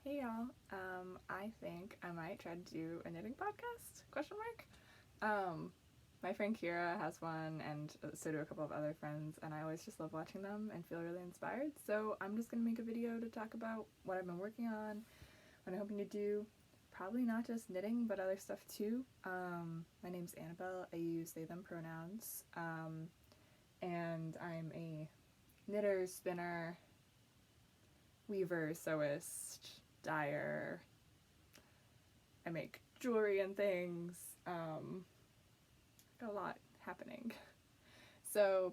Hey y'all. I think I might try to do a knitting podcast? Question mark. My friend Kira has one, and so do a couple of other friends, and I always just love watching them and feel really inspired. So I'm just gonna make a video to talk about what I've been working on, what I'm hoping to do. Probably not just knitting, but other stuff too. My name's Annabelle. I use they/them pronouns, and I'm a knitter, spinner, weaver, sewist, dyer. I make jewelry and things. Got a lot happening. So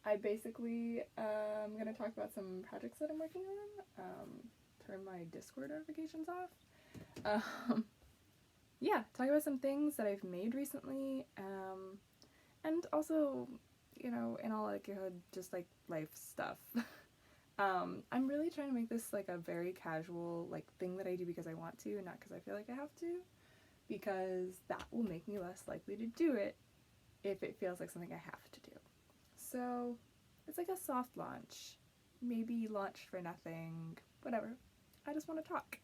I basically am going to talk about some projects that I'm working on. Turn my Discord notifications off. Yeah, talk about some things that I've made recently. And also, in all likelihood, just like life stuff. I'm really trying to make this like a very casual thing that I do because I want to, not because I feel like I have to, because that will make me less likely to do it if it feels like something I have to do. So it's like a soft launch, maybe launch for nothing, whatever. I just want to talk.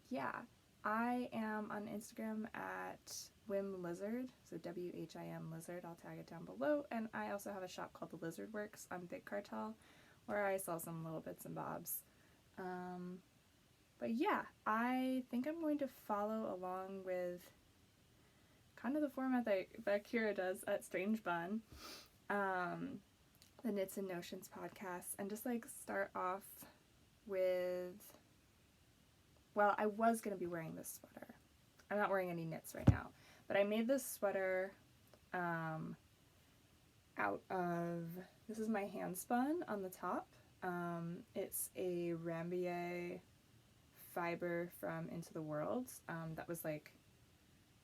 Yeah, I am on Instagram at Whim Lizard, so WHIM Lizard. I'll tag it down below. And I also have a shop called The Lizard Works on Big Cartel, where I sell some little bits and bobs. But yeah, I think I'm going to follow along with kind of the format that Kira does at Strange Bun, the Knits and Notions podcast, and just start off with, well, I was going to be wearing this sweater. I'm not wearing any knits right now, but I made this sweater out of, this is my hand spun on the top. It's a Rambier fiber from Into the World that was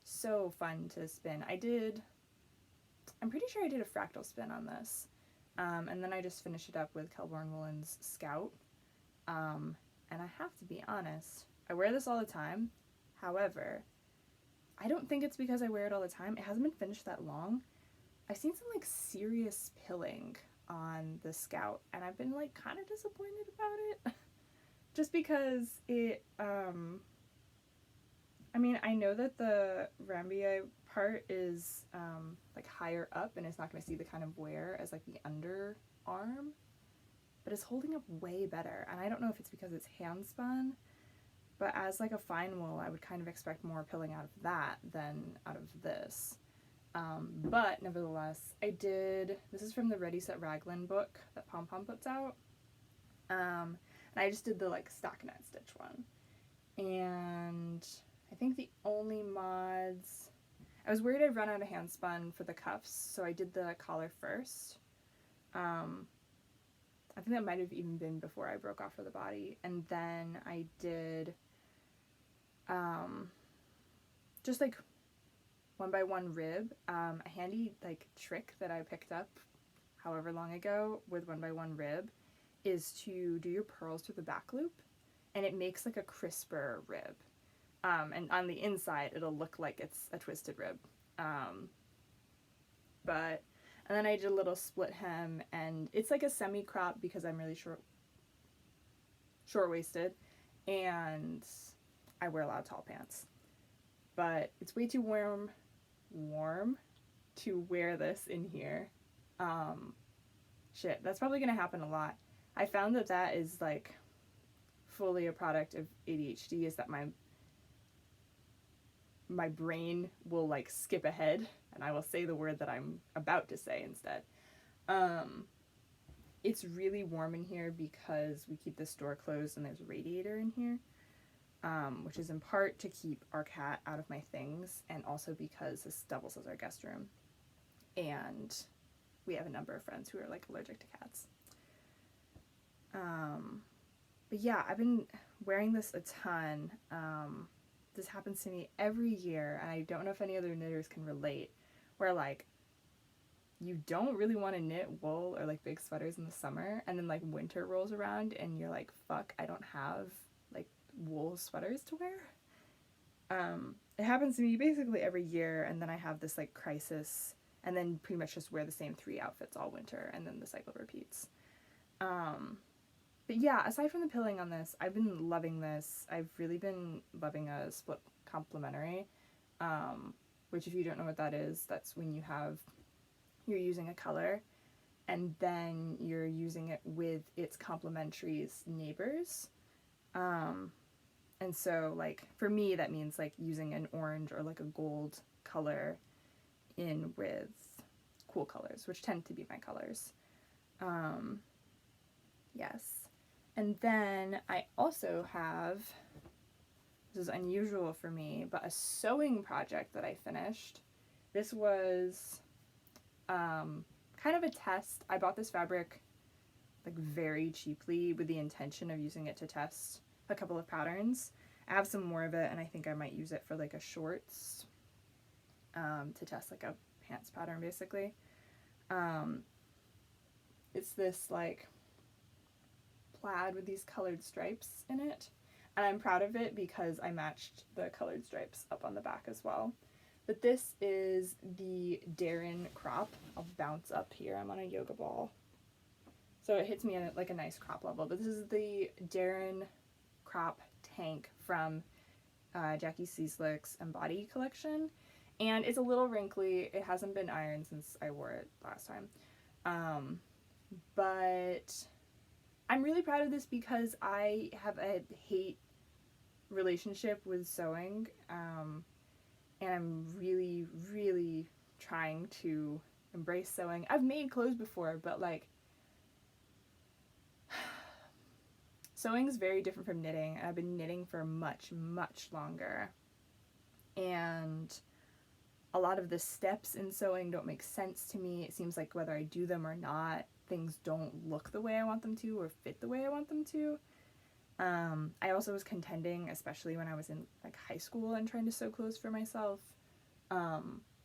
so fun to spin. I'm pretty sure I did a fractal spin on this, and then I just finished it up with Kelborn Woolen's Scout, and I have to be honest, I wear this all the time. However, I don't think it's because I wear it all the time. It hasn't been finished that long. I've seen some serious pilling on the Scout, and I've been kind of disappointed about it. Just because it, I know that the Rambier part is higher up and it's not going to see the kind of wear as the underarm, but it's holding up way better. And I don't know if it's because it's hand spun, but as a fine wool, I would kind of expect more pilling out of that than out of this. But nevertheless, this is from the Ready Set Raglan book that Pom Pom puts out. And I just did the stockinette stitch one. And I think the only mods, I was worried I'd run out of hand spun for the cuffs, so I did the collar first. I think that might have even been before I broke off for the body. And then I did just 1x1 rib. A handy trick that I picked up however long ago with 1x1 rib is to do your purls through the back loop, and it makes a crisper rib. And on the inside it'll look like it's a twisted rib. And then I did a little split hem, and it's a semi-crop because I'm really short-waisted, and I wear a lot of tall pants. But it's way too warm to wear this in here. Shit, that's probably gonna happen a lot. I found that is fully a product of ADHD, is that my brain will skip ahead and I will say the word that I'm about to say instead. It's really warm in here because we keep this door closed and there's a radiator in here, which is in part to keep our cat out of my things, and also because this doubles as our guest room, and we have a number of friends who are allergic to cats. But yeah, I've been wearing this a ton. This happens to me every year, and I don't know if any other knitters can relate, where you don't really want to knit wool or big sweaters in the summer, and then winter rolls around and you're fuck, I don't have wool sweaters to wear. It happens to me basically every year, and then I have this crisis, and then pretty much just wear the same 3 outfits all winter, and then the cycle repeats. But yeah, aside from the pilling on this, I've been loving this. I've really been loving a split complementary, which if you don't know what that is, that's when you're using a color and then you're using it with its complementary's neighbors. And so, like, for me, that means, like, using an orange or, like, a gold color in with cool colors, which tend to be my colors. Yes. And then I also have, this is unusual for me, but a sewing project that I finished. This was kind of a test. I bought this fabric like very cheaply with the intention of using it to test a couple of patterns. I have some more of it, and I think I might use it for like a shorts to test like a pants pattern basically. It's this like plaid with these colored stripes in it, and I'm proud of it because I matched the colored stripes up on the back as well. But this is the Deren crop. I'll bounce up here. I'm on a yoga ball, so it hits me at like a nice crop level. But this is the Deren crop tank from Jackie Cieslick's Embody collection, and it's a little wrinkly. It hasn't been ironed since I wore it last time, but I'm really proud of this because I have a hate relationship with sewing, and I'm really, really trying to embrace sewing. I've made clothes before, but like, sewing is very different from knitting, and I've been knitting for much, much longer. And a lot of the steps in sewing don't make sense to me. It seems like whether I do them or not, things don't look the way I want them to or fit the way I want them to. I also was contending, especially when I was in like high school and trying to sew clothes for myself,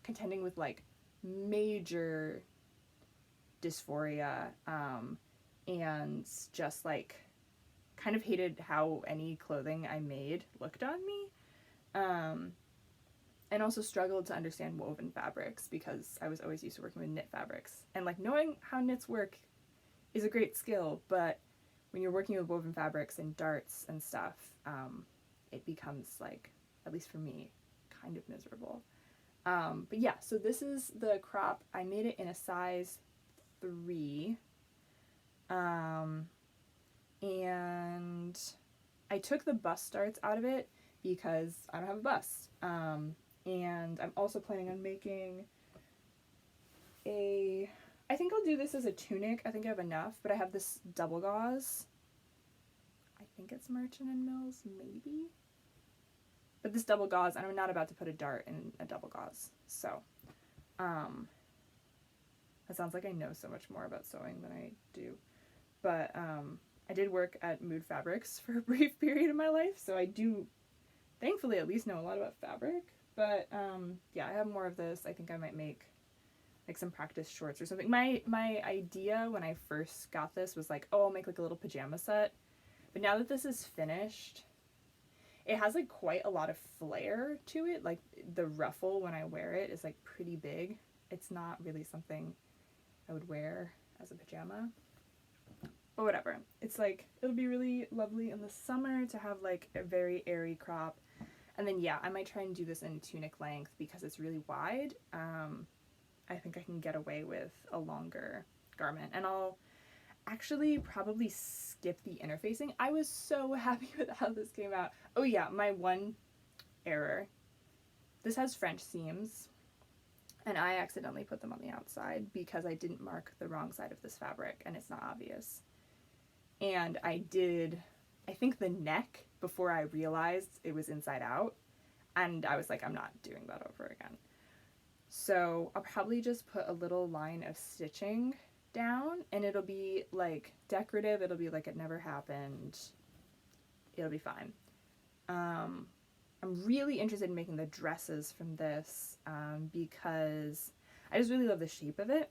contending with like major dysphoria, and just like kind of hated how any clothing I made looked on me, and also struggled to understand woven fabrics because I was always used to working with knit fabrics, and like knowing how knits work is a great skill, but when you're working with woven fabrics and darts and stuff, it becomes like, at least for me, kind of miserable. But yeah, so this is the crop. I made it in a size 3. And I took the bust darts out of it because I don't have a bust. And I'm also planning on making I think I'll do this as a tunic. I think I have enough, but I have this double gauze. I think it's Merchant and Mills, maybe. But this double gauze, and I'm not about to put a dart in a double gauze. So, it sounds like I know so much more about sewing than I do. But I did work at Mood Fabrics for a brief period of my life, so I do, thankfully, at least know a lot about fabric. But yeah, I have more of this. I think I might make like some practice shorts or something. My idea when I first got this was like, oh, I'll make like a little pajama set. But now that this is finished, it has like quite a lot of flair to it. Like the ruffle when I wear it is like pretty big. It's not really something I would wear as a pajama. But whatever. It's like, it'll be really lovely in the summer to have like a very airy crop. And then yeah, I might try and do this in tunic length because it's really wide. I think I can get away with a longer garment, and I'll actually probably skip the interfacing. I was so happy with how this came out. Oh yeah, my one error. This has French seams, and I accidentally put them on the outside because I didn't mark the wrong side of this fabric, and it's not obvious. And I think the neck before I realized it was inside out, and I was like, I'm not doing that over again. So I'll probably just put a little line of stitching down, and it'll be like decorative. It'll be like it never happened. It'll be fine. I'm really interested in making the dresses from this because I just really love the shape of it,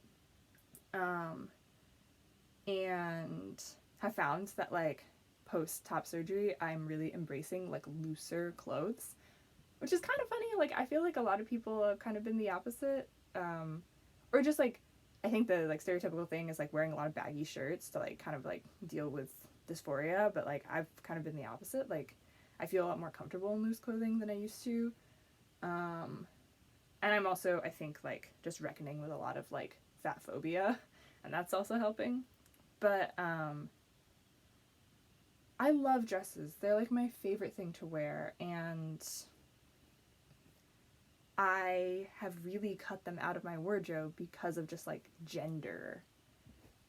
and have found that like post top surgery I'm really embracing like looser clothes, which is kind of funny. Like I feel like a lot of people have kind of been the opposite, or just like I think the like stereotypical thing is like wearing a lot of baggy shirts to like kind of like deal with dysphoria, but like I've kind of been the opposite. Like I feel a lot more comfortable in loose clothing than I used to. And I'm also, I think, like just reckoning with a lot of like fat phobia, and that's also helping. But I love dresses. They're like my favorite thing to wear, and I have really cut them out of my wardrobe because of just like gender.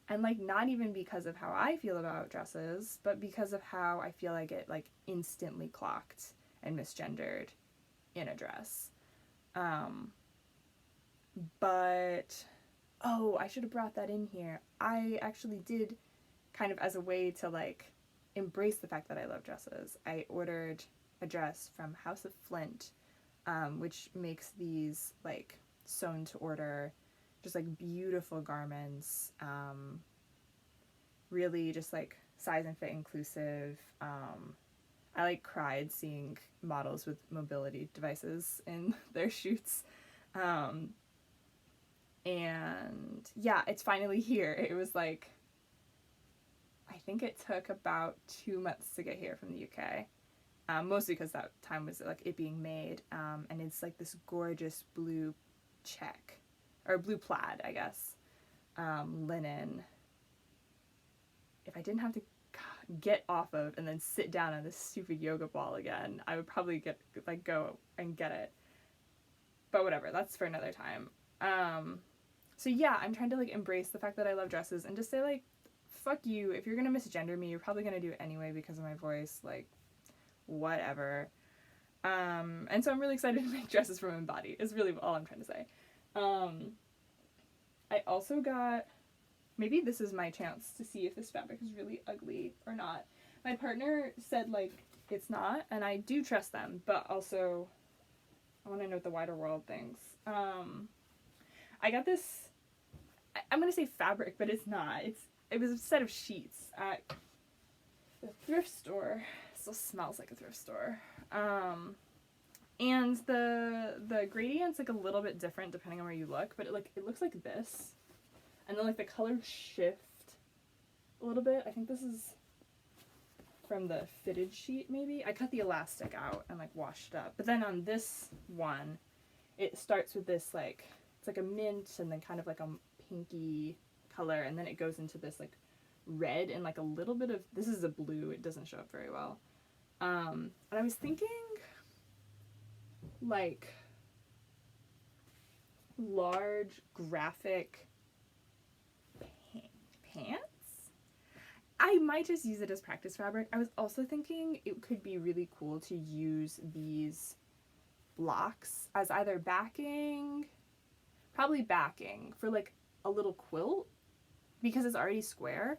And like not even because of how I feel about dresses, but because of how I feel I get like instantly clocked and misgendered in a dress. But oh, I should have brought that in here. I actually did, kind of as a way to like embrace the fact that I love dresses. I ordered a dress from House of Flint, which makes these like sewn to order, just like beautiful garments, really just like size and fit inclusive. I like cried seeing models with mobility devices in their shoots. And yeah, it's finally here. It was like, I think it took about 2 months to get here from the UK. Mostly because that time was like it being made. And it's like this gorgeous blue check, or blue plaid, I guess, linen. If I didn't have to get off of and then sit down on this stupid yoga ball again, I would probably go and get it. But whatever, that's for another time. So yeah, I'm trying to like embrace the fact that I love dresses and just say like, fuck you, if you're gonna misgender me, you're probably gonna do it anyway because of my voice, like, whatever. And so I'm really excited to make dresses for my body, is really all I'm trying to say. I also got, maybe this is my chance to see if this fabric is really ugly or not. My partner said like, it's not, and I do trust them, but also I want to know what the wider world thinks. I got this, I'm going to say fabric, but it's not. It was a set of sheets at the thrift store. It still smells like a thrift store. And the gradient's like a little bit different depending on where you look, but it looks like this. And then like the colors shift a little bit. I think this is from the fitted sheet maybe. I cut the elastic out and like washed it up. But then on this one, it starts with this like, it's like a mint and then kind of like a pinky color, and then it goes into this like red and like a little bit of, this is a blue, it doesn't show up very well. And I was thinking like large graphic pants. I might just use it as practice fabric. I was also thinking it could be really cool to use these blocks as either backing, probably backing for like a little quilt because it's already square,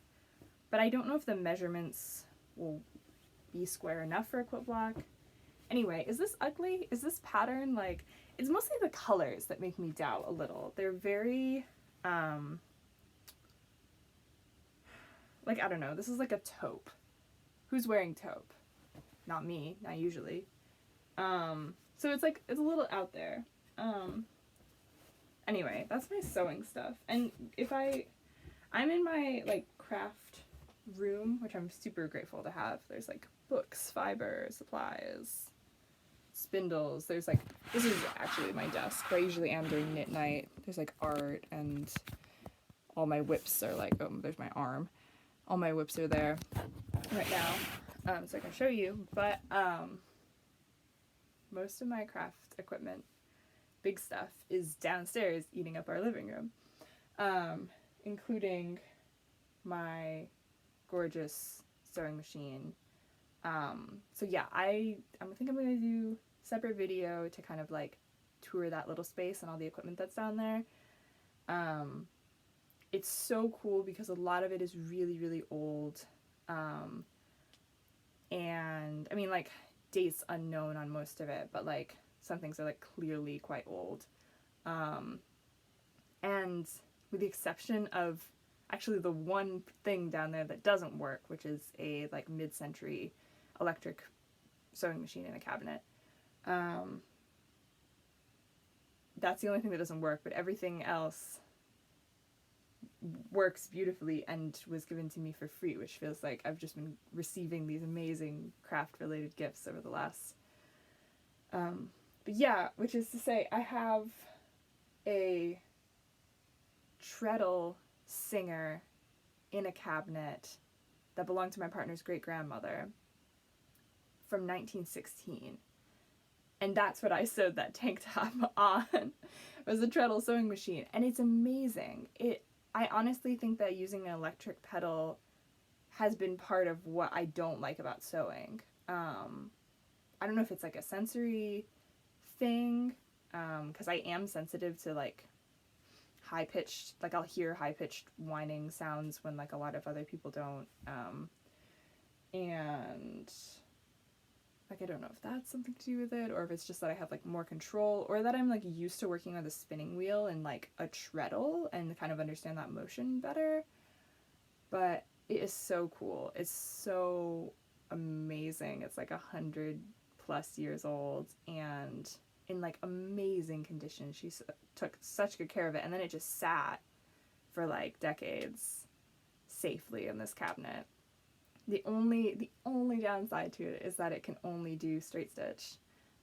but I don't know if the measurements will be square enough for a quilt block. Anyway, is this ugly? Is this pattern like, it's mostly the colors that make me doubt a little. They're very, like, I don't know, this is like a taupe. Who's wearing taupe? Not me, not usually. So it's like, it's a little out there. Anyway, that's my sewing stuff. And if I'm in my like craft room, which I'm super grateful to have. There's like books, fiber, supplies, spindles. There's like, this is actually my desk where I usually am during knit night. There's like art, and all my whips are like, oh, there's my arm. All my whips are there right now, so I can show you. But most of my craft equipment, big stuff, is downstairs eating up our living room, including my gorgeous sewing machine. So yeah, I think I'm gonna do a separate video to kind of like tour that little space and all the equipment that's down there. It's so cool because a lot of it is really, really old. And I mean, like, dates unknown on most of it, but like some things are like clearly quite old. And with the exception of actually the one thing down there that doesn't work, which is a like mid-century electric sewing machine in a cabinet. That's the only thing that doesn't work, but everything else works beautifully and was given to me for free, which feels like I've just been receiving these amazing craft related gifts over the last but yeah, which is to say I have a treadle singer in a cabinet that belonged to my partner's great grandmother from 1916. And that's what I sewed that tank top on. It was a treadle sewing machine. And it's amazing. I honestly think that using an electric pedal has been part of what I don't like about sewing. I don't know if it's like a sensory thing, because I am sensitive to like high-pitched, like I'll hear high-pitched whining sounds when like a lot of other people don't. And like I don't know if that's something to do with it, or if it's just that I have like more control, or that I'm like used to working with a spinning wheel and like a treadle and kind of understand that motion better. But it is so cool. It's so amazing. It's like 100+ years old and in like amazing condition. She took such good care of it, and then it just sat for like decades safely in this cabinet. The only downside to it is that it can only do straight stitch,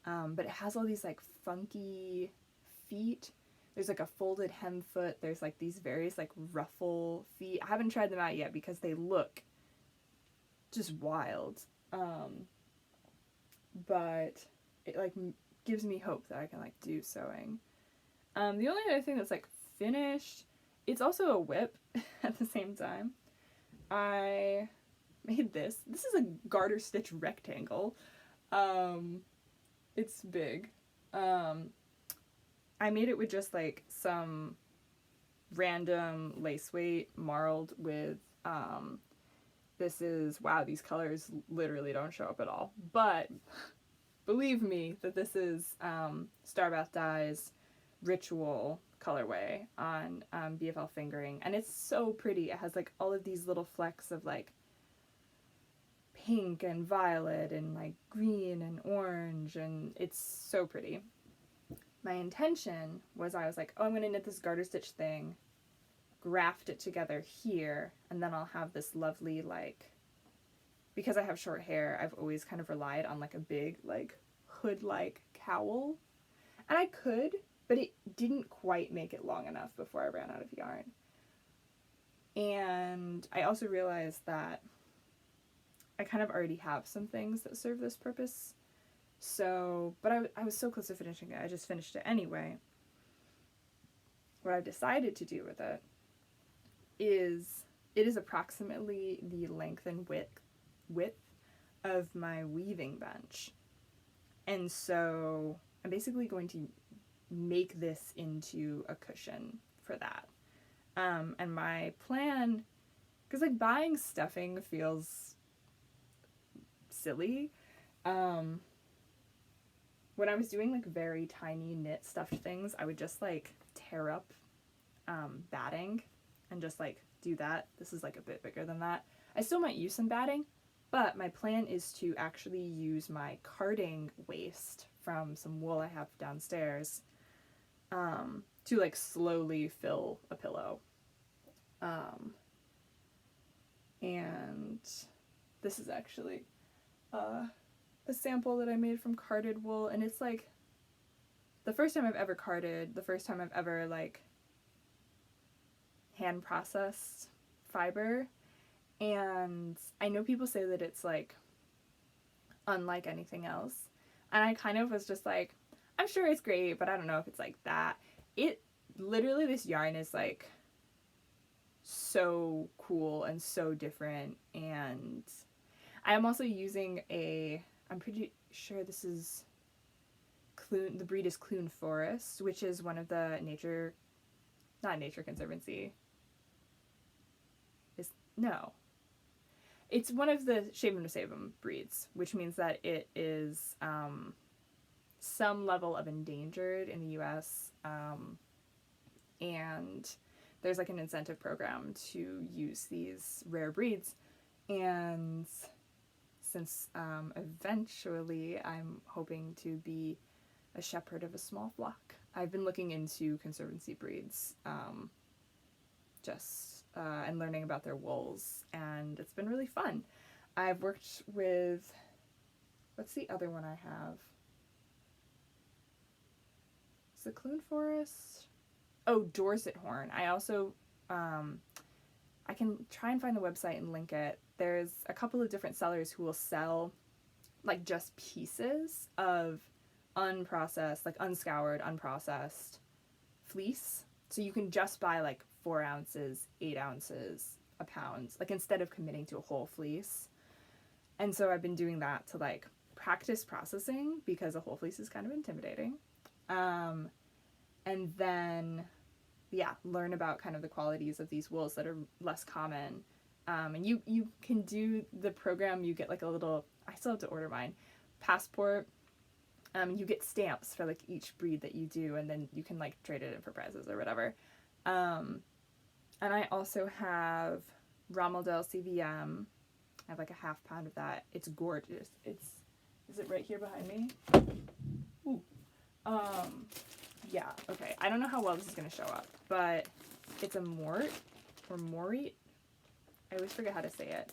but it has all these like funky feet. There's like a folded hem foot. There's like these various like ruffle feet. I haven't tried them out yet because they look just wild, but it like gives me hope that I can like do sewing. The only other thing that's like finished, it's also a whip at the same time. I made this. This is a garter stitch rectangle. It's big. I made it with just like some random lace weight marled with, this is, wow, these colors literally don't show up at all. But believe me that this is Starbath Dye's Ritual colorway on BFL fingering. And it's so pretty. It has like all of these little flecks of like pink and violet and like green and orange, and it's so pretty. My intention was I was like, oh, I'm going to knit this garter stitch thing, graft it together here, and then I'll have this lovely, like, because I have short hair, I've always kind of relied on like a big like hood-like cowl. And I could, but it didn't quite make it long enough before I ran out of yarn. And I also realized that I kind of already have some things that serve this purpose. So, but I was so close to finishing it, I just finished it anyway. What I've decided to do with it is approximately the length and width of my weaving bench. And so I'm basically going to make this into a cushion for that. And my plan, because like buying stuffing feels silly. When I was doing like very tiny knit stuffed things, I would just like tear up batting and just like do that. This is like a bit bigger than that. I still might use some batting, but my plan is to actually use my carding waste from some wool I have downstairs to like slowly fill a pillow. And this is actually a sample that I made from carded wool, and it's like the first time I've ever carded, the first time I've ever like hand processed fiber. And I know people say that it's like unlike anything else, and I kind of was just like, I'm sure it's great, but I don't know if it's like that. It literally, this yarn is like so cool and so different. And I am also using I'm pretty sure this is Clune, the breed is Clune Forest, which is one of the not Nature Conservancy. It's one of the Shaven to Save 'em breeds, which means that it is some level of endangered in the US, and there's like an incentive program to use these rare breeds. And since eventually I'm hoping to be a shepherd of a small flock, I've been looking into conservancy breeds just and learning about their wools, and it's been really fun. I've worked with, what's the other one I have? Is it Clune Forest? Oh, Dorset Horn. I also, I can try and find the website and link it. There's a couple of different sellers who will sell like just pieces of unprocessed, like unscoured, unprocessed fleece. So you can just buy like 4 ounces, 8 ounces, a pound, like instead of committing to a whole fleece. And so I've been doing that to like practice processing because a whole fleece is kind of intimidating. And then, yeah, learn about kind of the qualities of these wools that are less common. And you can do the program, you get like a little, I still have to order mine, passport. You get stamps for like each breed that you do, and then you can like trade it in for prizes or whatever. And I also have Romeldale CVM. I have like a half pound of that. It's gorgeous. Is it right here behind me? Ooh. Yeah, okay. I don't know how well this is going to show up, but it's a mort or morite. I always forget how to say it.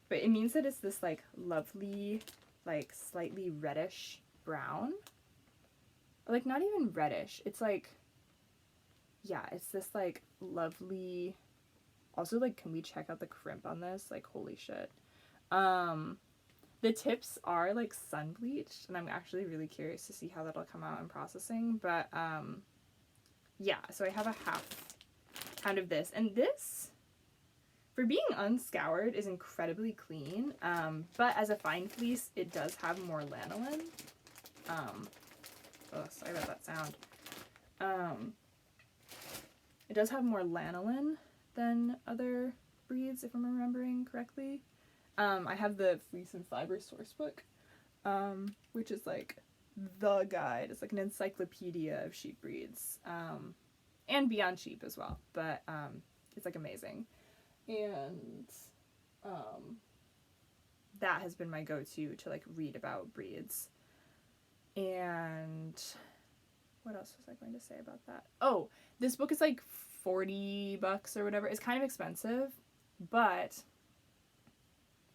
But it means that it's this like lovely, like slightly reddish brown. Or like not even reddish. It's like, yeah, it's this like lovely, also like, can we check out the crimp on this? Like, holy shit. The tips are like sun bleached, and I'm actually really curious to see how that'll come out in processing. But yeah, so I have a half pound of this, and this, for being unscoured, is incredibly clean. But as a fine fleece, it does have more lanolin. Oh, sorry about that sound. It does have more lanolin than other breeds, if I'm remembering correctly. I have the Fleece and Fiber Sourcebook, which is like the guide. It's like an encyclopedia of sheep breeds, and beyond sheep as well. But it's like amazing, and that has been my go-to to like read about breeds. And what else was I going to say about that? Oh, this book is like $40 or whatever. It's kind of expensive, but,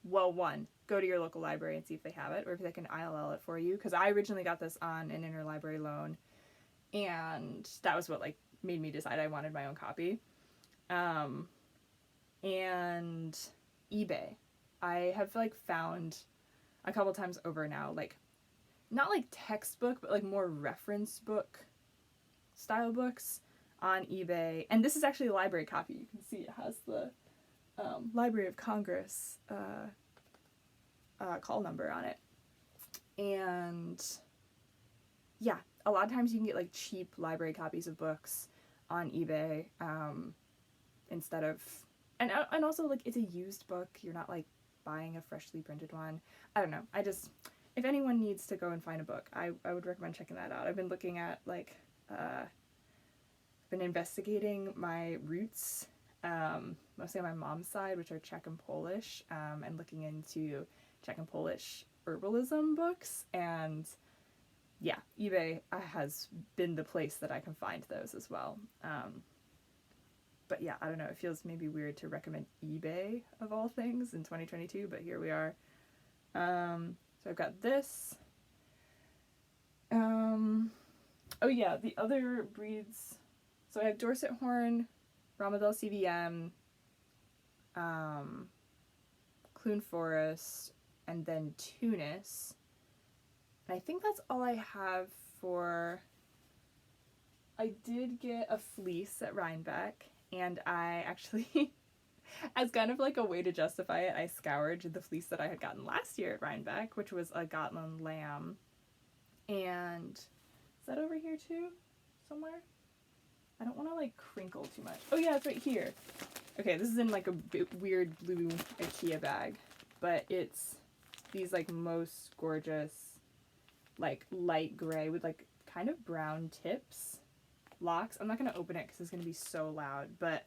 well, one, go to your local library and see if they have it, or if they can ILL it for you, because I originally got this on an interlibrary loan, and that was what like made me decide I wanted my own copy. And eBay. I have like found a couple times over now, like, not like textbook, but like more reference book style books on eBay. And this is actually a library copy. You can see it has the Library of Congress call number on it. And yeah, a lot of times you can get like cheap library copies of books on eBay instead of, and also like it's a used book. You're not like buying a freshly printed one. I don't know. If anyone needs to go and find a book, I would recommend checking that out. I've been looking at like, been investigating my roots, mostly on my mom's side, which are Czech and Polish, and looking into Czech and Polish herbalism books. And yeah, eBay has been the place that I can find those as well. But yeah, I don't know, it feels maybe weird to recommend eBay of all things in 2022, but here we are. So I've got this. Oh yeah, the other breeds. So I have Dorset Horn, Romeldale CVM, Clune Forest, and then Tunis. And I think that's all I have for... I did get a fleece at Rhinebeck, and I actually, as kind of like a way to justify it, I scoured the fleece that I had gotten last year at Rhinebeck, which was a Gotland lamb. And is that over here too? Somewhere? I don't want to like crinkle too much. Oh yeah, it's right here. Okay, this is in like a weird blue IKEA bag, but it's these like most gorgeous, like light gray with like kind of brown tips, locks. I'm not going to open it because it's going to be so loud, but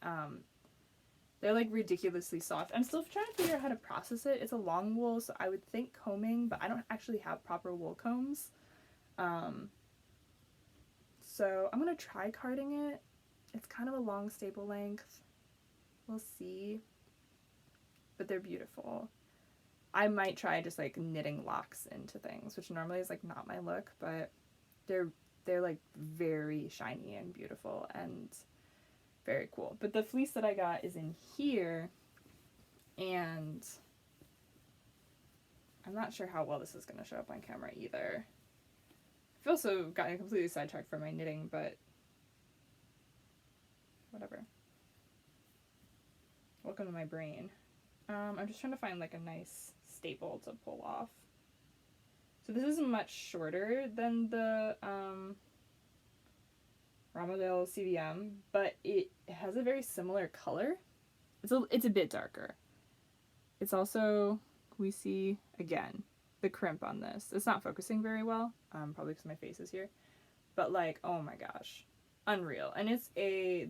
they're like ridiculously soft. I'm still trying to figure out how to process it. It's a long wool, so I would think combing, but I don't actually have proper wool combs. So I'm going to try carding it. It's kind of a long staple length. We'll see. But they're beautiful. I might try just like knitting locks into things, which normally is like not my look, but they're like very shiny and beautiful and very cool. But the fleece that I got is in here, and I'm not sure how well this is going to show up on camera either. I've also gotten completely sidetracked from my knitting, but whatever. Welcome to my brain. I'm just trying to find like a nice staple to pull off. So this is much shorter than the Ramadale CVM, but it has a very similar color. It's a bit darker. It's also, we see again the crimp on this. It's not focusing very well, probably because my face is here. But like, oh my gosh, unreal. And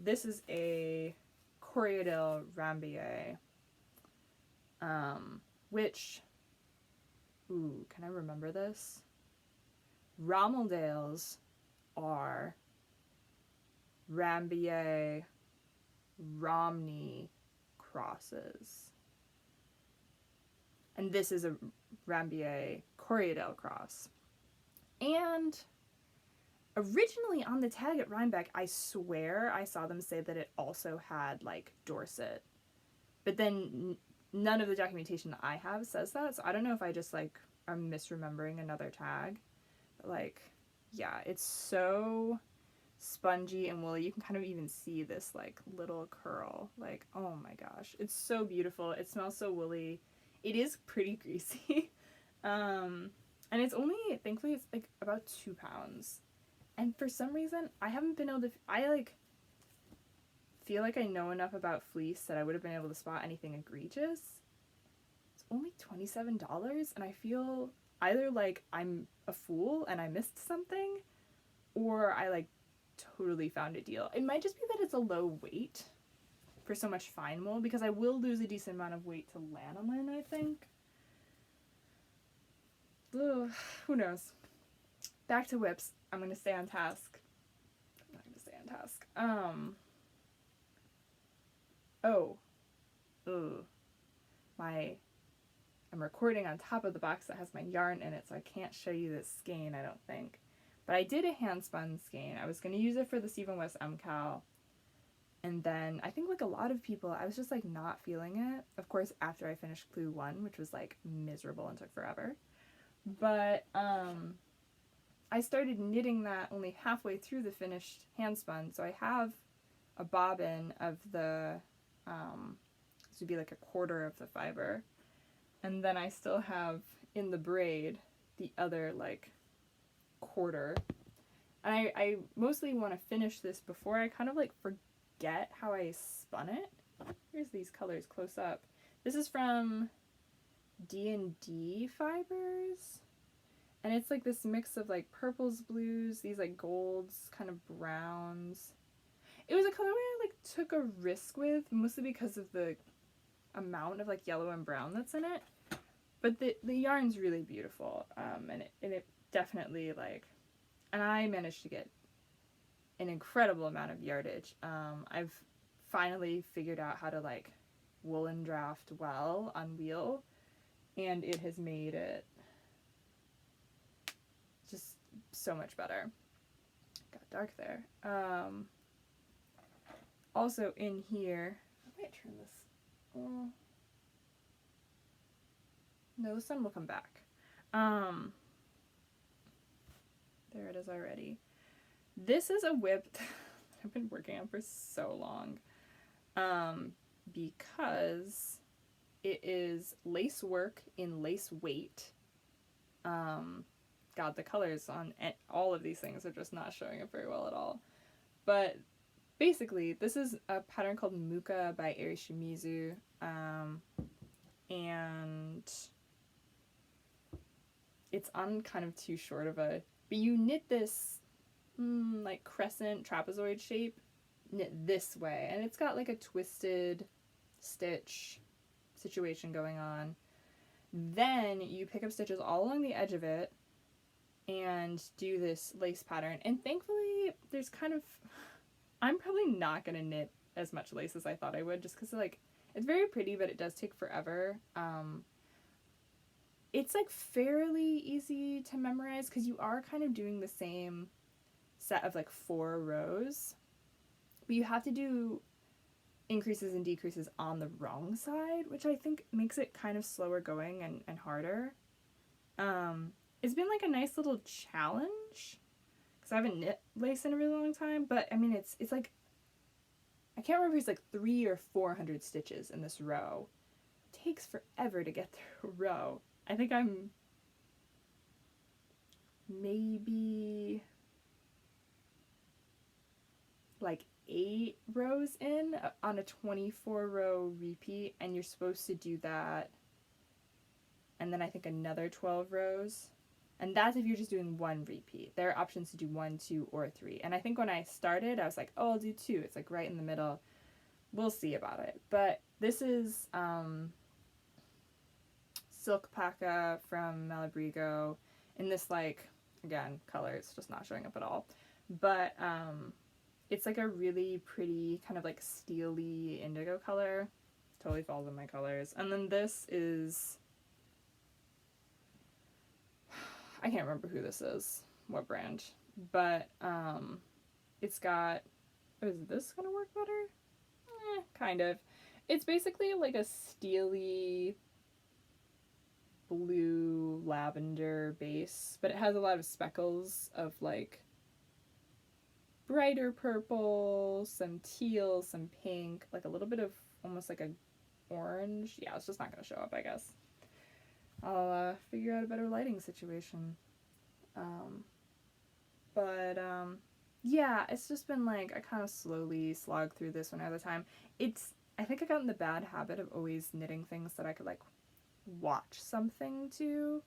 this is a Corriedale Rambier, which, ooh, can I remember this? Romaldales are Rambier Romney crosses. And this is a Rambier Corriedale cross. And originally on the tag at Rhinebeck, I swear I saw them say that it also had like Dorset. But then none of the documentation that I have says that, so I don't know if I just like am misremembering another tag. But like, yeah, it's so spongy and woolly. You can kind of even see this like little curl. Like, oh my gosh, it's so beautiful. It smells so woolly. It is pretty greasy. And it's only, thankfully, it's like about 2 pounds. And for some reason, I haven't been able to, I like feel like I know enough about fleece that I would have been able to spot anything egregious. It's only $27, and I feel either like I'm a fool and I missed something, or I like totally found a deal. It might just be that it's a low weight for so much fine wool, because I will lose a decent amount of weight to lanolin, I think. Ugh, who knows? Back to whips. I'm gonna stay on task. I'm not gonna stay on task. I'm recording on top of the box that has my yarn in it, so I can't show you this skein, I don't think. But I did a hand spun skein. I was gonna use it for the Stephen West MCAL. And then I think like a lot of people, I was just like not feeling it. Of course, after I finished Clue 1, which was like miserable and took forever. But I started knitting that only halfway through the finished hand spun. So I have a bobbin of the, this would be like a quarter of the fiber. And then I still have in the braid the other like quarter. And I mostly want to finish this before I kind of like forget how I spun it. Here's these colors close up. This is from D&D Fibers. And it's like this mix of like purples, blues, these like golds, kind of browns. It was a colorway I like took a risk with, mostly because of the amount of like yellow and brown that's in it. But the yarn's really beautiful. And it definitely like, and I managed to get an incredible amount of yardage. I've finally figured out how to like woolen draft well on wheel, and it has made it just so much better. Got dark there. Also in here, I might turn this. No, the sun will come back. There it is already. This is a whip that I've been working on for so long, because it is lace work in lace weight. God, the colors on all of these things are just not showing up very well at all. But basically, this is a pattern called Muka by Eri Shimizu, and it's on kind of too short of a, but you knit this like crescent trapezoid shape, knit this way, and it's got like a twisted stitch situation going on. Then you pick up stitches all along the edge of it and do this lace pattern, and thankfully there's kind of, I'm probably not gonna knit as much lace as I thought I would, just because like it's very pretty, but it does take forever. It's like fairly easy to memorize because you are kind of doing the same set of like 4 rows, but you have to do increases and decreases on the wrong side, which I think makes it kind of slower going and harder. It's been like a nice little challenge because I haven't knit lace in a really long time, but I mean it's like, I can't remember if it's like 300 or 400 stitches in this row. It takes forever to get through a row. I think I'm maybe like 8 rows in on a 24 row repeat, and you're supposed to do that and then I think another 12 rows, and that's if you're just doing 1 repeat. There are options to do 1, 2, or 3, and I think when I started I was like, oh, I'll do 2. It's like right in the middle. We'll see about it. But this is Silk Paca from Malabrigo in this, like, again, color, it's just not showing up at all, but it's like a really pretty kind of like steely indigo color. Totally falls in my colors. And then this is, I can't remember who this is, what brand, but it's got, is this gonna work better? Kind of. It's basically like a steely blue lavender base, but it has a lot of speckles of like brighter purple, some teal, some pink, like a little bit of almost like a orange. Yeah, it's just not gonna show up, I guess. I'll figure out a better lighting situation. Yeah, it's just been like, I kind of slowly slog through this one at a time. I think I got in the bad habit of always knitting things that I could like watch something to.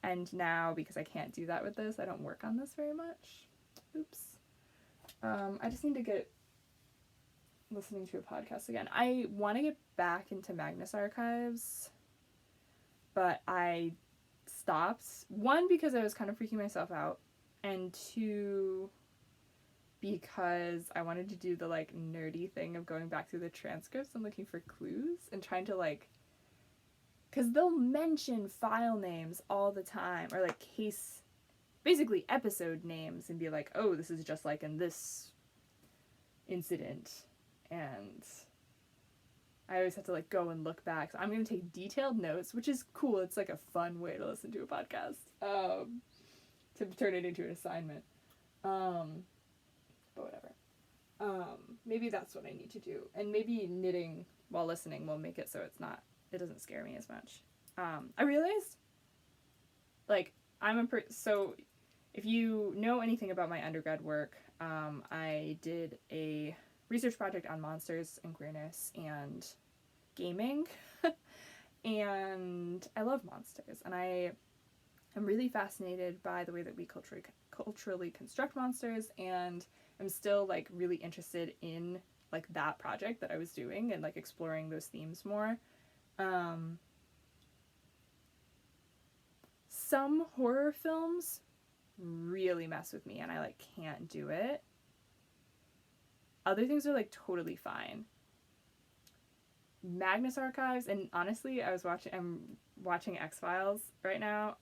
And now, because I can't do that with this, I don't work on this very much. Oops. I just need to get listening to a podcast again. I want to get back into Magnus Archives, but I stopped. 1, because I was kind of freaking myself out, and 2, because I wanted to do the like nerdy thing of going back through the transcripts and looking for clues and trying to like, because they'll mention file names all the time, or like basically episode names, and be like, oh, this is just like in this incident, and I always have to like go and look back. So I'm going to take detailed notes, which is cool. It's like a fun way to listen to a podcast, to turn it into an assignment. But whatever. Maybe that's what I need to do. And maybe knitting while listening will make it so it doesn't scare me as much. I realized, like, so if you know anything about my undergrad work, I did a research project on monsters and queerness and gaming. And I love monsters, and I am really fascinated by the way that we culturally construct monsters, and I'm still like really interested in like that project that I was doing and like exploring those themes more. Some horror films really mess with me and I like can't do it. Other things are like totally fine. Magnus Archives, and honestly, I'm watching X-Files right now.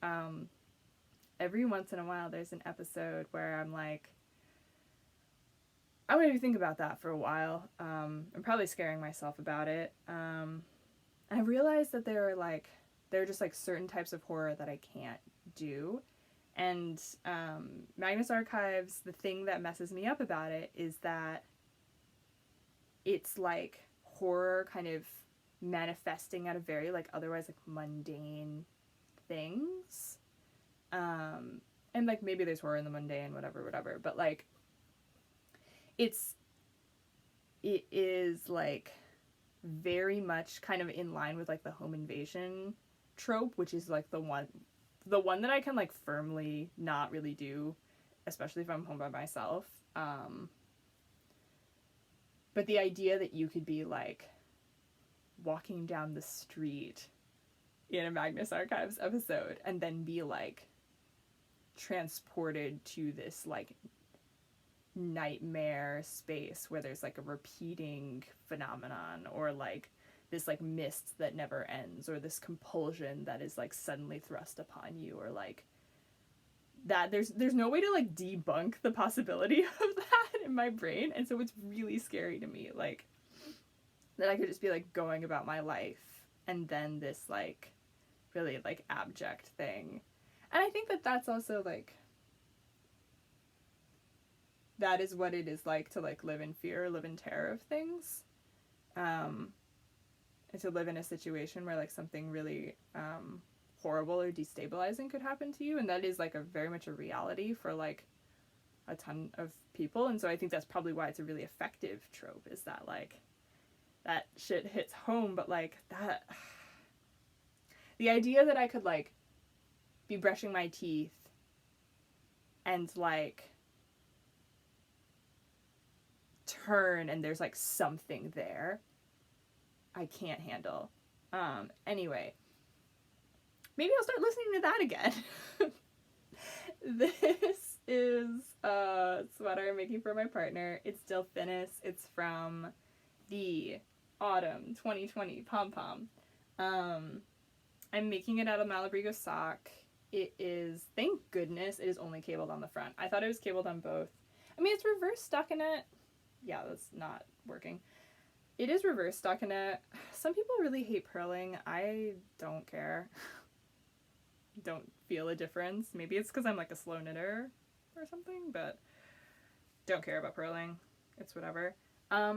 Every once in a while there's an episode where I'm like, I wouldn't even think about that for a while. I'm probably scaring myself about it. I realized that there are just like certain types of horror that I can't do. And Magnus Archives, the thing that messes me up about it is that it's like horror kind of manifesting out of very like otherwise like mundane things. And like maybe there's horror in the mundane, whatever, but like it is like very much kind of in line with like the home invasion trope, which is like the one that I can like firmly not really do, especially if I'm home by myself. But the idea that you could be like walking down the street in a Magnus Archives episode and then be like transported to this like nightmare space where there's like a repeating phenomenon, or like this like mist that never ends, or this compulsion that is like suddenly thrust upon you, or like that there's no way to like debunk the possibility of that in my brain. And so it's really scary to me, like, that I could just be like going about my life and then this like really like abject thing. And I think that that's also like, that is what it is like to like live in fear, live in terror of things, and to live in a situation where like something really horrible or destabilizing could happen to you. And that is like a very much a reality for like a ton of people. And so I think that's probably why it's a really effective trope, is that like that shit hits home. But like that, the idea that I could like be brushing my teeth and like turn and there's like something there, I can't handle. Anyway, maybe I'll start listening to that again. This is a sweater I'm making for my partner. It's still thinness. It's from the Autumn 2020 Pom Pom. I'm making it out of Malabrigo sock. It is, thank goodness, it is only cabled on the front. I thought it was cabled on both. I mean, it's reverse stockinette. Yeah, that's not working. It is reverse stockinette. Some people really hate purling. I don't care. Don't feel a difference. Maybe it's because I'm like a slow knitter or something, but don't care about purling. It's whatever.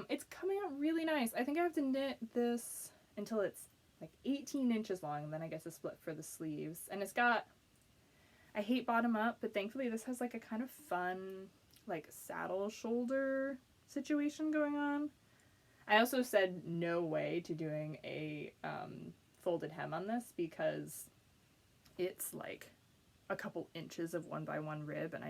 It's coming out really nice. I think I have to knit this until it's like 18 inches long, and then I guess a split for the sleeves. And it's got, I hate bottom up, but thankfully this has like a kind of fun like saddle shoulder situation going on. I also said no way to doing a folded hem on this because it's like a couple inches of 1x1 rib, and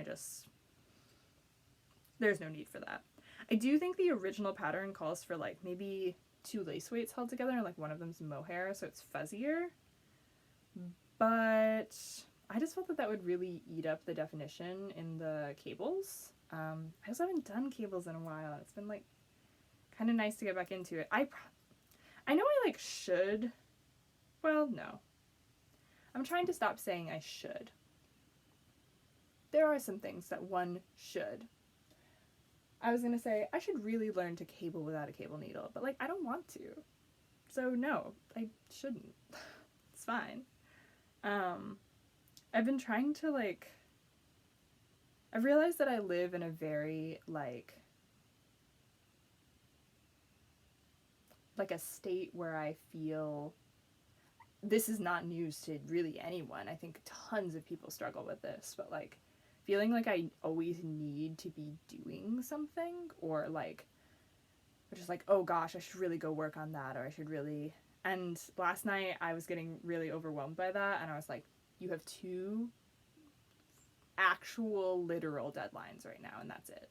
there's no need for that. I do think the original pattern calls for like maybe 2 lace weights held together, and like one of them's mohair, so it's fuzzier. But I just felt that that would really eat up the definition in the cables. I also haven't done cables in a while. It's been like kind of nice to get back into it. I know I like should. Well, no. I'm trying to stop saying I should. There are some things that one should. I was gonna say I should really learn to cable without a cable needle, but like I don't want to. So no, I shouldn't. It's fine. I've been trying to like, I've realized that I live in a very like a state where I feel, this is not news to really anyone. I think tons of people struggle with this, but like feeling like I always need to be doing something, or like, or just like, oh gosh, I should really go work on that, or I should really, and last night I was getting really overwhelmed by that, and I was like, you have 2 actual literal deadlines right now, and that's it.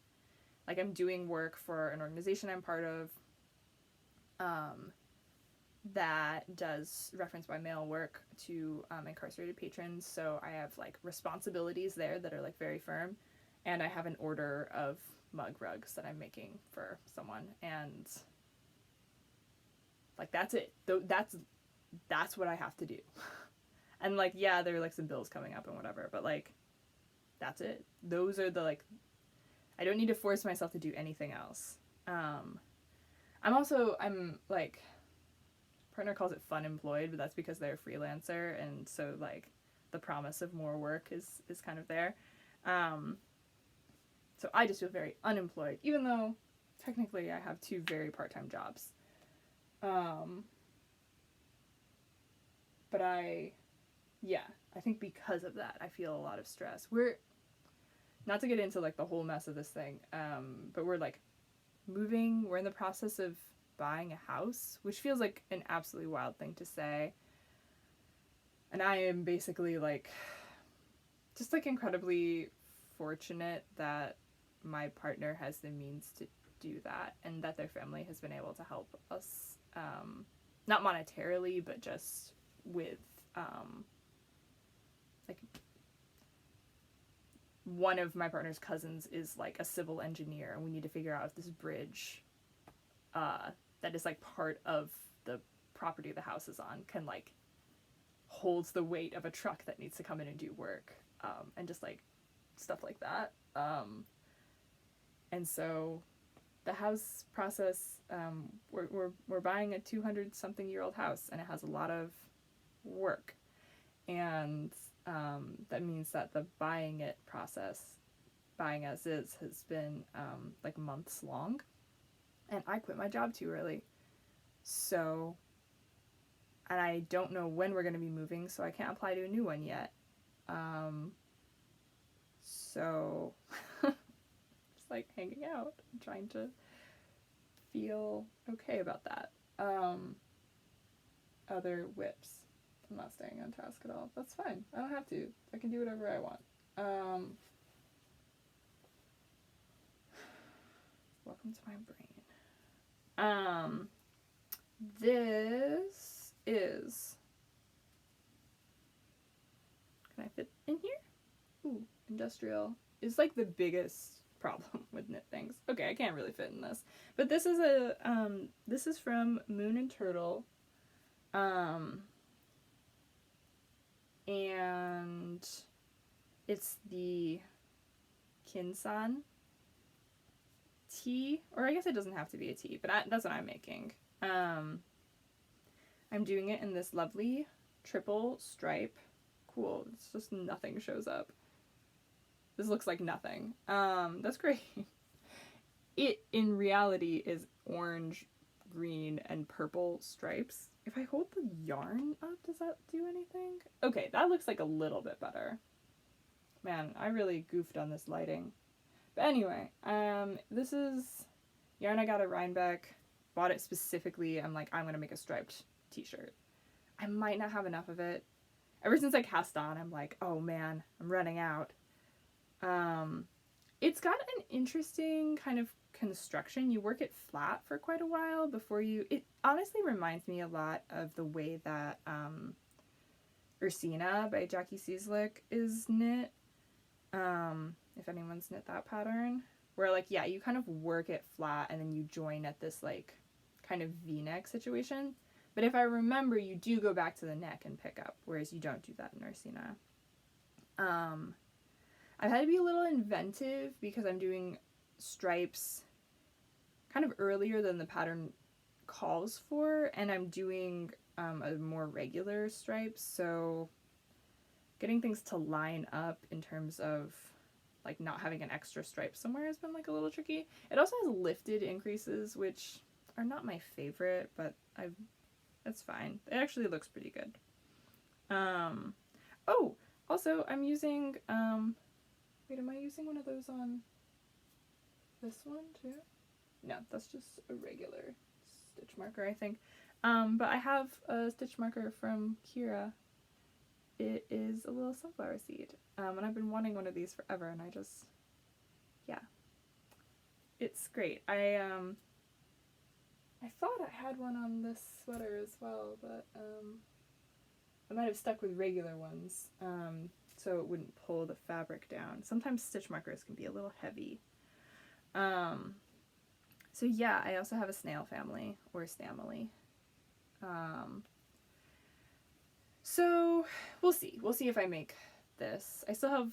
Like, I'm doing work for an organization I'm part of that does reference by mail work to incarcerated patrons, so I have like responsibilities there that are like very firm, and I have an order of mug rugs that I'm making for someone, and like that's it. That's what I have to do. And like, yeah, there are like some bills coming up and whatever, but like that's it. Those are the like, I don't need to force myself to do anything else. I'm like, partner calls it fun employed, but that's because they're a freelancer, and so like the promise of more work is kind of there. So I just feel very unemployed, even though technically I have 2 very part-time jobs. But I think because of that, I feel a lot of stress. We're, not to get into like the whole mess of this thing, but we're like moving, we're in the process of buying a house, which feels like an absolutely wild thing to say. And I am basically like, just like incredibly fortunate that my partner has the means to do that, and that their family has been able to help us, not monetarily, but just with, like one of my partner's cousins is like a civil engineer, and we need to figure out if this bridge that is like part of the property the house is on can like holds the weight of a truck that needs to come in and do work, and just like stuff like that. And so the house process, we're buying a 200-something-year-old house, and it has a lot of work, and that means that the buying it process, buying as is, has been like months long, and I quit my job too early, so, and I don't know when we're going to be moving, so I can't apply to a new one yet. So just like hanging out and trying to feel okay about that. Other whips. I'm not staying on task at all. That's fine. I don't have to. I can do whatever I want. Welcome to my brain. This is... Can I fit in here? Ooh, industrial is like the biggest problem with knit things. Okay, I can't really fit in this. But this is this is from Moon and Turtle. And it's the Kinsan tee, or I guess it doesn't have to be a tee, but that's what I'm making. I'm doing it in this lovely triple stripe. Cool, it's just nothing shows up. This looks like nothing. That's great. It, in reality, is orange, green, and purple stripes. If I hold the yarn up, does that do anything? Okay, that looks like a little bit better. Man, I really goofed on this lighting. But anyway, this is yarn I got at Rhinebeck. Bought it specifically. I'm like, I'm going to make a striped t-shirt. I might not have enough of it. Ever since I cast on, I'm like, oh man, I'm running out. It's got an interesting kind of construction. You work it flat for quite a while before you... It honestly reminds me a lot of the way that Ursina by Jackie Cieslik is knit. If anyone's knit that pattern. Where, like, yeah, you kind of work it flat and then you join at this, like, kind of V-neck situation. But if I remember, you do go back to the neck and pick up, whereas you don't do that in Ursina. I've had to be a little inventive because I'm doing stripes kind of earlier than the pattern calls for, and I'm doing a more regular stripes, so getting things to line up in terms of like not having an extra stripe somewhere has been like a little tricky. It also has lifted increases, which are not my favorite, but that's fine. It actually looks pretty good. Oh, also I'm using wait, am I using one of those on this one too? No, that's just a regular stitch marker, I think. But I have a stitch marker from Kira. It is a little sunflower seed. And I've been wanting one of these forever, and yeah. It's great. I thought I had one on this sweater as well, but I might have stuck with regular ones. So it wouldn't pull the fabric down. Sometimes stitch markers can be a little heavy. So yeah, I also have a snail family, or stamily. So we'll see. We'll see if I make this. I still have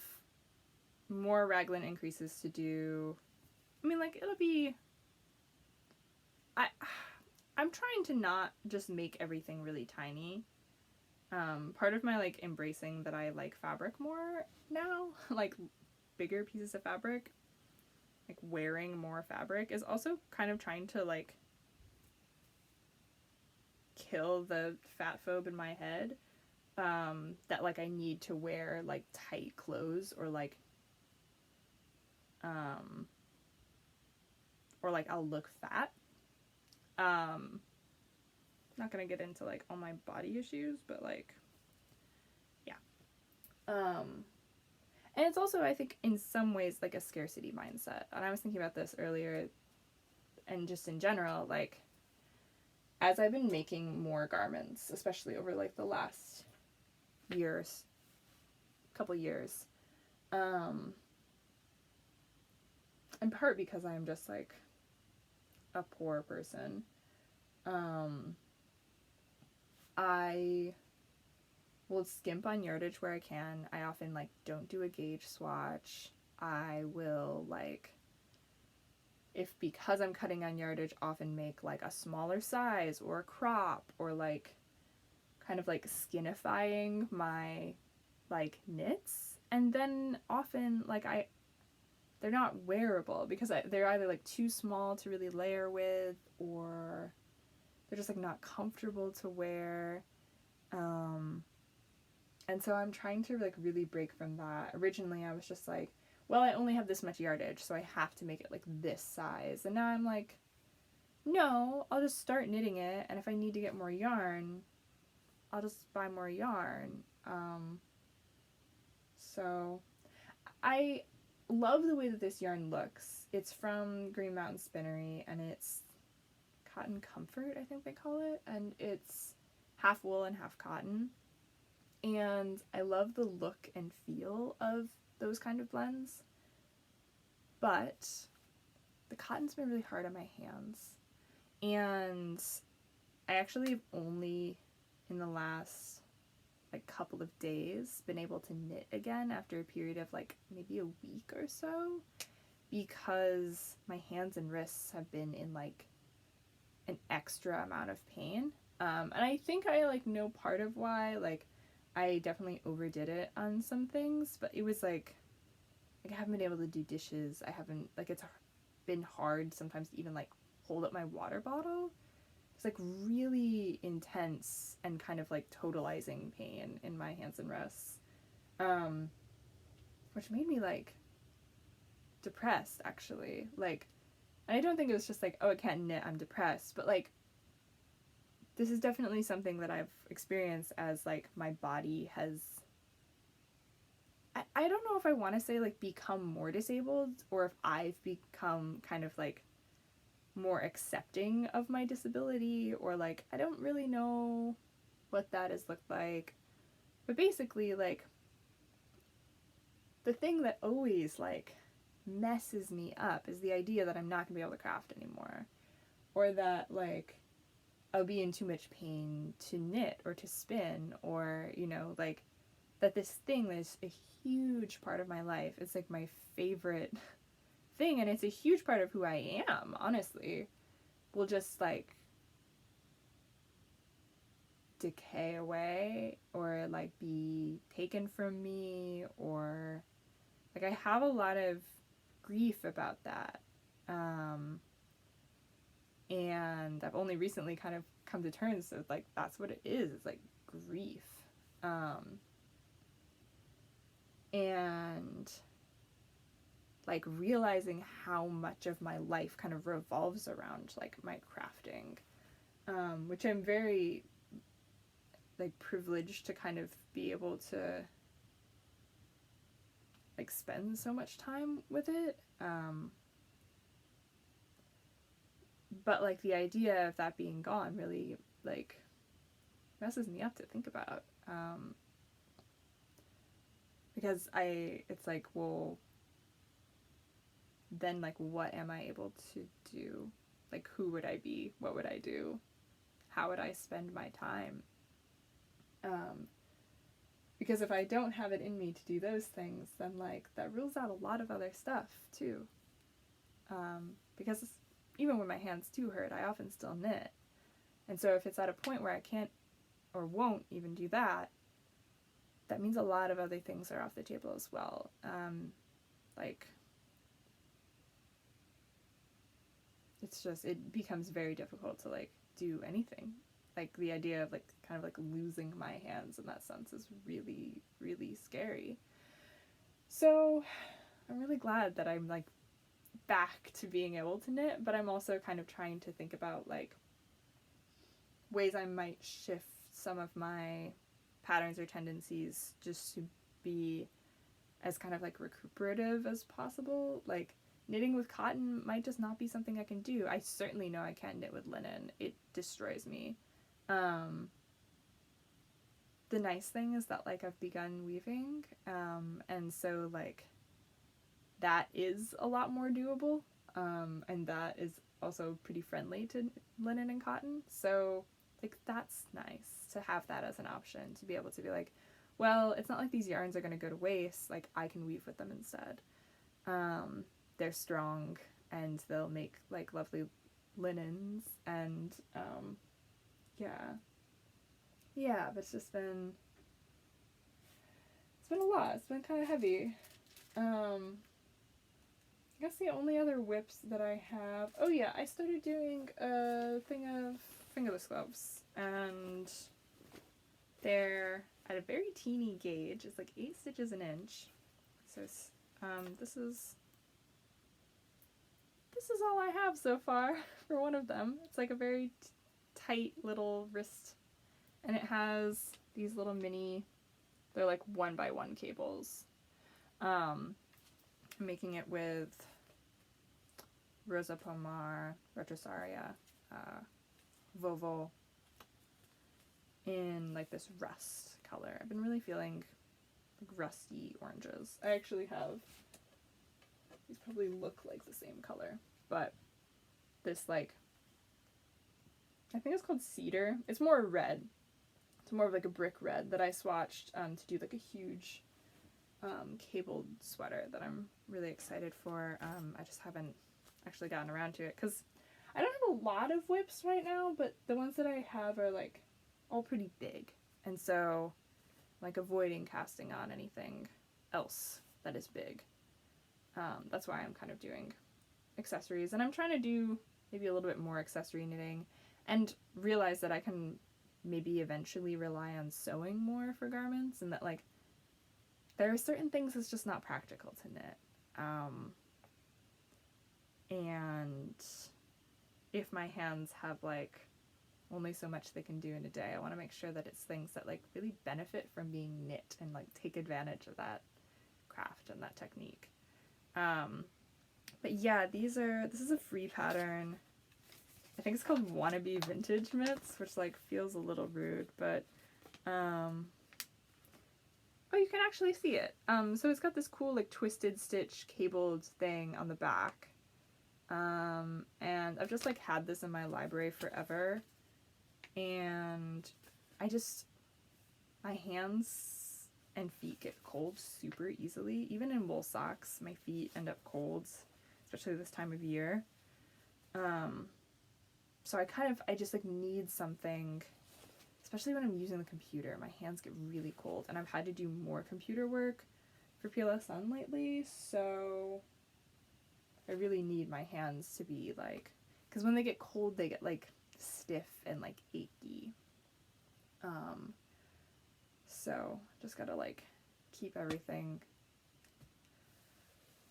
more raglan increases to do. I mean, like, it'll be... I'm trying to not just make everything really tiny. Part of my, like, embracing that I like fabric more now, like, bigger pieces of fabric, like, wearing more fabric, is also kind of trying to, like, kill the fat phobe in my head, that, like, I need to wear, like, tight clothes, or, like, I'll look fat. Not gonna get into, like, all my body issues, but, like, yeah. And it's also, I think, in some ways, like, a scarcity mindset. And I was thinking about this earlier, and just in general, like, as I've been making more garments, especially over, like, the last couple years, in part because I'm just like a poor person. I will skimp on yardage where I can. I often like don't do a gauge swatch. I will like, if because I'm cutting on yardage, often make like a smaller size or a crop, or like kind of like skinifying my like knits. And then often like they're not wearable because they're either like too small to really layer with, or they're just like not comfortable to wear. And so I'm trying to like really break from that. Originally I was just like, well, I only have this much yardage, so I have to make it like this size. And now I'm like, no, I'll just start knitting it, and if I need to get more yarn, I'll just buy more yarn. So I love the way that this yarn looks. It's from Green Mountain Spinnery, and it's Cotton Comfort, I think they call it, and it's half wool and half cotton. And I love the look and feel of those kind of blends, but the cotton's been really hard on my hands, and I actually have only in the last like couple of days been able to knit again after a period of like maybe a week or so, because my hands and wrists have been in like an extra amount of pain. And I think I like know part of why. Like I definitely overdid it on some things, but it was like I haven't been able to do dishes. I haven't, like, it's been hard sometimes to even like hold up my water bottle. It's like really intense and kind of like totalizing pain in my hands and wrists, which made me like depressed actually. Like, and I don't think it was just like, oh, I can't knit, I'm depressed, but like this is definitely something that I've experienced as like my body has, I don't know if I want to say like become more disabled, or if I've become kind of like more accepting of my disability, or like I don't really know what that has looked like. But basically, like, the thing that always like messes me up is the idea that I'm not gonna be able to craft anymore, or that like I'll be in too much pain to knit or to spin, or you know, like that this thing that is a huge part of my life, it's like my favorite thing, and it's a huge part of who I am, honestly, will just like decay away, or like be taken from me, or like I have a lot of grief about that. And I've only recently kind of come to terms with like that's what it is. It's like grief. And like realizing how much of my life kind of revolves around like my crafting, which I'm very like privileged to kind of be able to like spend so much time with it. But like the idea of that being gone really like messes me up to think about, because it's like, well, then like what am I able to do? Like who would I be? What would I do? How would I spend my time? Because if I don't have it in me to do those things, then like that rules out a lot of other stuff too. Because even when my hands do hurt, I often still knit. And so if it's at a point where I can't or won't even do that, that means a lot of other things are off the table as well. Like, it's just, it becomes very difficult to like do anything. Like the idea of like kind of like losing my hands in that sense is really, really scary. So I'm really glad that I'm like back to being able to knit, but I'm also kind of trying to think about like ways I might shift some of my patterns or tendencies just to be as kind of like recuperative as possible. Like knitting with cotton might just not be something I can do. I certainly know I can't knit with linen. It destroys me. The nice thing is that like I've begun weaving, and so like that is a lot more doable, and that is also pretty friendly to linen and cotton. So like that's nice to have that as an option, to be able to be like, well, it's not like these yarns are going to go to waste, like I can weave with them instead. They're strong and they'll make like lovely linens, and yeah, but it's been a lot. It's been kind of heavy. I guess the only other whips that I have, oh yeah, I started doing a thing of fingerless gloves, and they're at a very teeny gauge. It's like 8 stitches an inch. So this is all I have so far for one of them. It's like a very tight little wrist, and it has these little mini, they're like 1x1 cables. I'm making it with Rosa Pomar, Retrosaria, Vovo in like this rust color. I've been really feeling like rusty oranges. I actually have, these probably look like the same color, but this like, I think it's called cedar. It's more red. It's more of like a brick red that I swatched to do like a huge cabled sweater that I'm really excited for. I just haven't actually gotten around to it because I don't have a lot of whips right now, but the ones that I have are like all pretty big, and so like avoiding casting on anything else that is big. That's why I'm kind of doing accessories, and I'm trying to do maybe a little bit more accessory knitting and realize that I can maybe eventually rely on sewing more for garments, and that like there are certain things that's just not practical to knit. And if my hands have like only so much they can do in a day, I want to make sure that it's things that like really benefit from being knit and like take advantage of that craft and that technique. But yeah, this is a free pattern. I think it's called Wannabe Vintage Mitts, which like feels a little rude, but oh, you can actually see it. So it's got this cool like twisted stitch cabled thing on the back. And I've just like had this in my library forever, and my hands and feet get cold super easily. Even in wool socks, my feet end up cold, especially this time of year. So I just like need something, especially when I'm using the computer. My hands get really cold, and I've had to do more computer work for PLS Sun lately, so I really need my hands to be like, because when they get cold, they get like stiff and like achy. So just gotta like keep everything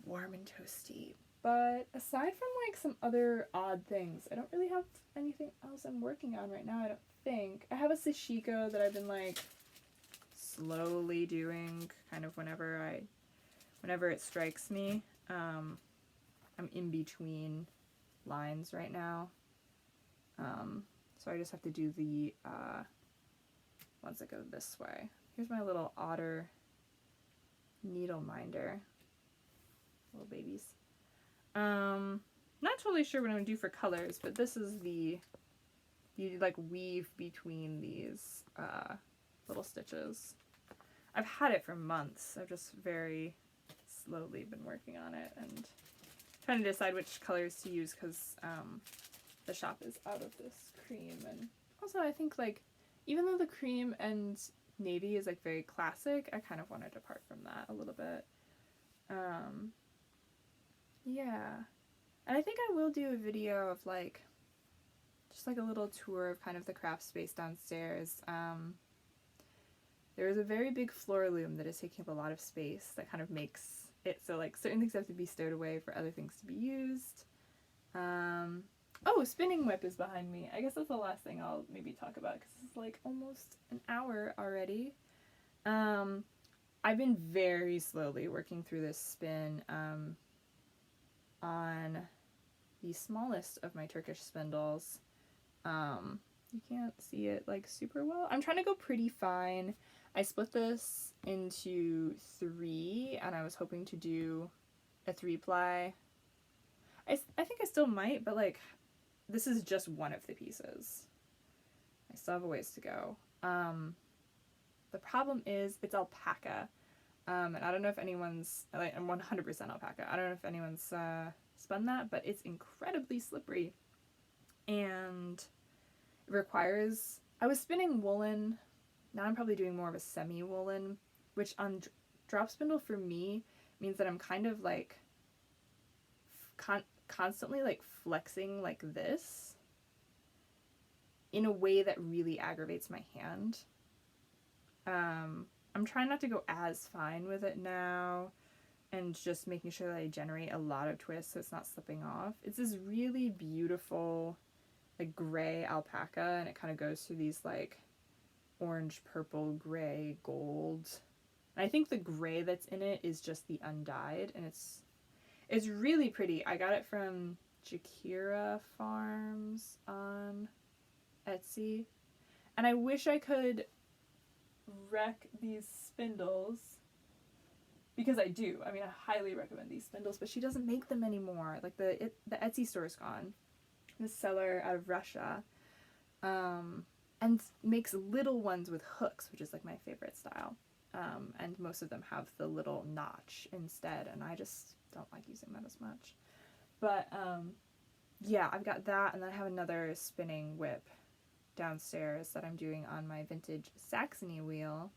warm and toasty. But aside from like some other odd things, I don't really have anything else I'm working on right now, I don't think. I have a sashiko that I've been like slowly doing kind of whenever it strikes me. I'm in between lines right now. So I just have to do the ones that go this way. Here's my little otter needle minder. Little babies. Not totally sure what I'm gonna do for colors, but this is you like weave between these little stitches. I've had it for months. I've just very slowly been working on it and trying to decide which colors to use, because the shop is out of this cream. And also I think like even though the cream and navy is like very classic, I kind of want to depart from that a little bit. Yeah, and I think I will do a video of like just like a little tour of kind of the craft space downstairs. There is a very big floor loom that is taking up a lot of space that kind of makes it so like certain things have to be stowed away for other things to be used. Oh, spinning whip is behind me. I guess that's the last thing I'll maybe talk about, because it's like almost an hour already. I've been very slowly working through this spin on the smallest of my Turkish spindles. You can't see it like super well. I'm trying to go pretty fine. I split this into 3, and I was hoping to do a 3-ply. I think I still might, but like this is just one of the pieces. I still have a ways to go. The problem is it's alpaca. And I don't know if anyone's, like, I'm 100% alpaca. I don't know if anyone's spun that, but it's incredibly slippery. And it requires, I was spinning woolen, now I'm probably doing more of a semi-woolen, which on drop spindle for me means that I'm kind of like constantly like flexing like this in a way that really aggravates my hand. I'm trying not to go as fine with it now and just making sure that I generate a lot of twists so it's not slipping off. It's this really beautiful like gray alpaca, and it kind of goes through these like orange, purple, gray, gold. And I think the gray that's in it is just the undyed, and it's really pretty. I got it from Jakira Farms on Etsy, and I wish I could wreck these spindles, because I do. I mean, I highly recommend these spindles, but she doesn't make them anymore. Like the Etsy store is gone. This seller out of Russia, and makes little ones with hooks, which is like my favorite style. And most of them have the little notch instead, and I just don't like using that as much. But yeah, I've got that, and then I have another spinning whip downstairs that I'm doing on my vintage Saxony wheel,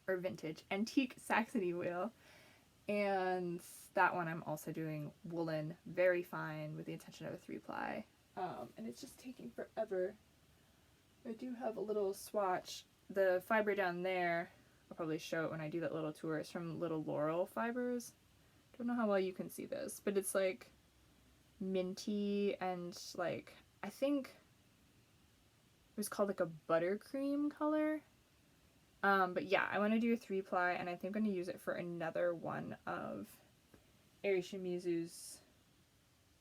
or vintage antique Saxony wheel, and that one I'm also doing woolen, very fine, with the intention of a 3-ply, and it's just taking forever. I do have a little swatch. The fiber down there, I'll probably show it when I do that little tour, is from Little Laurel Fibers. Don't know how well you can see this, but it's like minty and like, I think it was called like a buttercream color. But yeah, I want to do a 3-ply, and I think I'm going to use it for another one of Eri Shimizu's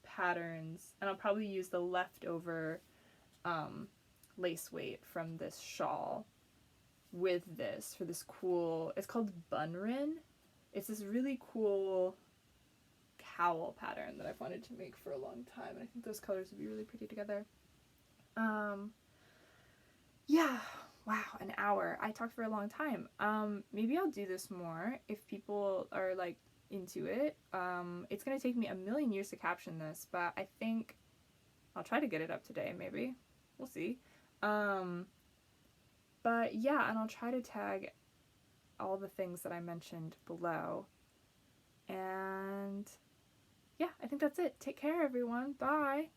patterns, and I'll probably use the leftover lace weight from this shawl with this for this cool, it's called Bunrin. It's this really cool cowl pattern that I've wanted to make for a long time, and I think those colors would be really pretty together. Yeah, wow, an hour. I talked for a long time. Maybe I'll do this more if people are like into it. It's gonna take me a million years to caption this, but I think I'll try to get it up today, maybe. We'll see. But yeah, and I'll try to tag all the things that I mentioned below. And yeah, I think that's it. Take care, everyone. Bye.